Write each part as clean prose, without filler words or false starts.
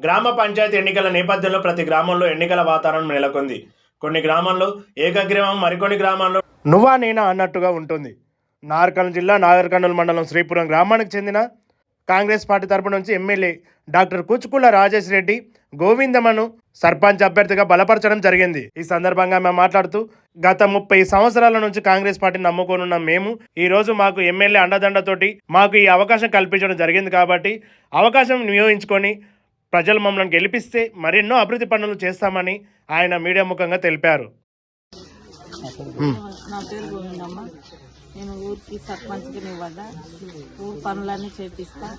గ్రామ పంచాయతీ ఎన్నికల నేపథ్యంలో ప్రతి గ్రామంలో ఎన్నికల వాతావరణం నెలకొంది. కొన్ని గ్రామాల్లో ఏకగ్రీవం, మరికొన్ని గ్రామాల్లో నువ్వా నేనా అన్నట్టుగా ఉంటుంది. నార్కల్ జిల్లా నాగర్ మండలం శ్రీపురం గ్రామానికి చెందిన కాంగ్రెస్ పార్టీ తరపు నుంచి ఎమ్మెల్యే డాక్టర్ కూచుకుల రాజేష్ రెడ్డి గోవిందమ్మను సర్పంచ్ అభ్యర్థిగా బలపరచడం జరిగింది. ఈ సందర్భంగా మేము మాట్లాడుతూ, గత 30 సంవత్సరాల నుంచి కాంగ్రెస్ పార్టీని నమ్ముకోనున్న మేము ఈ రోజు మాకు ఎమ్మెల్యే అండదండతోటి మాకు ఈ అవకాశం కల్పించడం జరిగింది. కాబట్టి అవకాశం వినియోగించుకొని ప్రజలు మమ్మల్ని గెలిపిస్తే మరెన్నో అభివృద్ధి పనులు చేస్తామని ఆయన మీడియా ముఖంగా తెలిపారు. నా పేరు గోవిందమ్మ. నేను ఊరికి సర్పంచ్కి ఇవ్వగా ఊరు పనులన్నీ చేపిస్తా.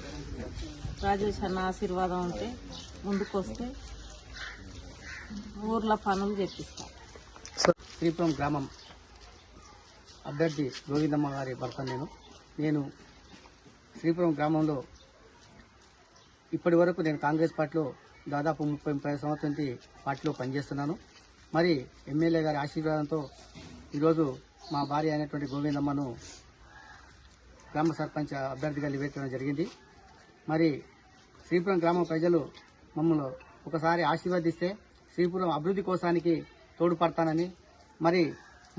రాజేష్ అన్న ఆశీర్వాదం ఉంటే ముందుకొస్తే ఊర్లో పనులు చేపిస్తా. శ్రీపురం గ్రామం అభ్యర్థి గోవిందమ్మ గారి భర్త. నేను శ్రీపురం గ్రామంలో ఇప్పటి వరకు నేను కాంగ్రెస్ పార్టీలో దాదాపు 30 సంవత్సరం నుంచి పార్టీలో పనిచేస్తున్నాను. మరి ఎమ్మెల్యే గారి ఆశీర్వాదంతో ఈరోజు మా భార్య అయినటువంటి గోవిందమ్మను గ్రామ సర్పంచ్ అభ్యర్థిగా నిలబెట్టడం జరిగింది. మరి శ్రీపురం గ్రామ ప్రజలు మమ్మల్ని ఒకసారి ఆశీర్వదిస్తే శ్రీపురం అభివృద్ధి కోసానికి తోడ్పడతానని, మరి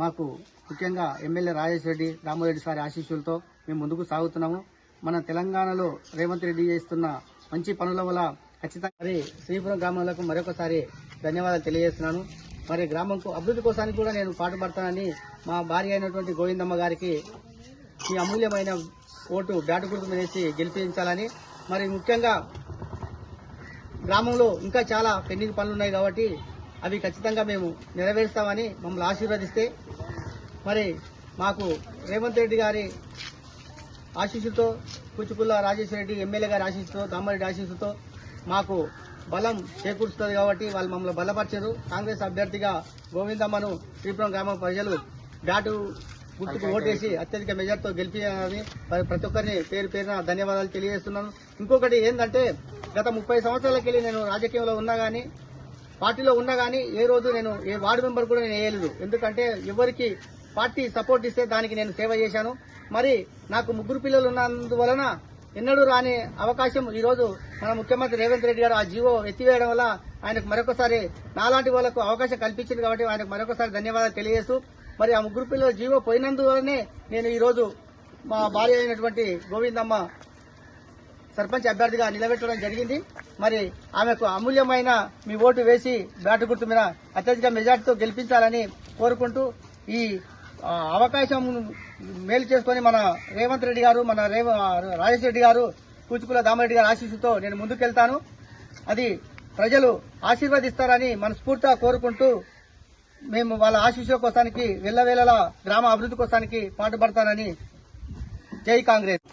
మాకు ముఖ్యంగా ఎమ్మెల్యే రాజేష్ రెడ్డి, రామారెడ్డి సారి ఆశీస్సులతో మేము ముందుకు సాగుతున్నాము. మన తెలంగాణలో రేవంత్ రెడ్డి చేస్తున్న మంచి పనుల వల్ల ఖచ్చితంగా మరి శ్రీపురం గ్రామాలకు మరొకసారి ధన్యవాదాలు తెలియజేస్తున్నాను. మరి గ్రామంకు అభివృద్ధి కోసానికి కూడా నేను పాటుపడతానని మా భార్య అయినటువంటి గోవిందమ్మ గారికి ఈ అమూల్యమైన ఓటు బ్యాటు గుర్తు వేసి గెలిపించాలని, మరి ముఖ్యంగా గ్రామంలో ఇంకా చాలా పెండింగ్ పనులు ఉన్నాయి కాబట్టి అవి ఖచ్చితంగా మేము నెరవేరుస్తామని మమ్మల్ని ఆశీర్వదిస్తే, మరి మాకు రేవంత్ రెడ్డి గారి ఆశీస్సుతో, కూచుకుల్ల రాజేష్ రెడ్డి ఎమ్మెల్యే గారి ఆశీస్సుతో, దామారెడ్డి ఆశీస్సుతో మాకు బలం చేకూరుస్తుంది కాబట్టి వాళ్ళు మమ్మల్ని బలపరిచారు. కాంగ్రెస్ అభ్యర్థిగా గోవిందమ్మను శ్రీపురం గ్రామ ప్రజలు బ్యాటు గుర్తుకు ఓటేసి అత్యధిక మెజార్టీతో గెలిపించాలని ప్రతి ఒక్కరిని పేరు పేరున ధన్యవాదాలు తెలియజేస్తున్నాను. ఇంకొకటి ఏంటంటే, గత 30 సంవత్సరాలకెళ్ళి నేను రాజకీయంలో ఉన్నా కానీ, పార్టీలో ఉన్నా కానీ ఏ రోజు నేను ఏ వార్డు మెంబర్ కూడా నేను వేయలేదు. ఎందుకంటే ఎవరికి పార్టీ సపోర్ట్ ఇస్తే దానికి నేను సేవ చేశాను. మరి నాకు 3 పిల్లలు ఉన్నందువలన ఎన్నడూ రాని అవకాశం ఈరోజు మన ముఖ్యమంత్రి రేవంత్ రెడ్డి గారు ఆ జీవో ఎత్తివేయడం వల్ల ఆయనకు మరొకసారి నాలాంటి వాళ్లకు అవకాశం కల్పించింది కాబట్టి ఆయనకు మరొకసారి ధన్యవాదాలు తెలియజేస్తూ, మరి ఆ 3 పిల్లల జీవో పోయినందువల్లనే నేను ఈరోజు మా భార్య అయినటువంటి గోవిందమ్మ సర్పంచ్ అభ్యర్థిగా నిలబెట్టడం జరిగింది. మరి ఆమెకు అమూల్యమైన మీ ఓటు వేసి బ్యాటు గుర్తు మీద అత్యధిక మెజార్టీతో గెలిపించాలని కోరుకుంటూ, ఈ అవకాశం మేలు చేసుకుని మన రేవంత్ రెడ్డి గారు, మన రాజేష్ రెడ్డి గారు, కూచుకుల దామారెడ్డి గారి ఆశీస్సుతో నేను ముందుకెళ్తాను. అది ప్రజలు ఆశీర్వదిస్తారని మనస్ఫూర్తిగా కోరుకుంటూ, మేము వాళ్ళ ఆశీస్సుల కోసానికి వెళ్ళవేళలా గ్రామ అభివృద్ధి కోసానికి పాటుపడతానని. జై కాంగ్రెస్.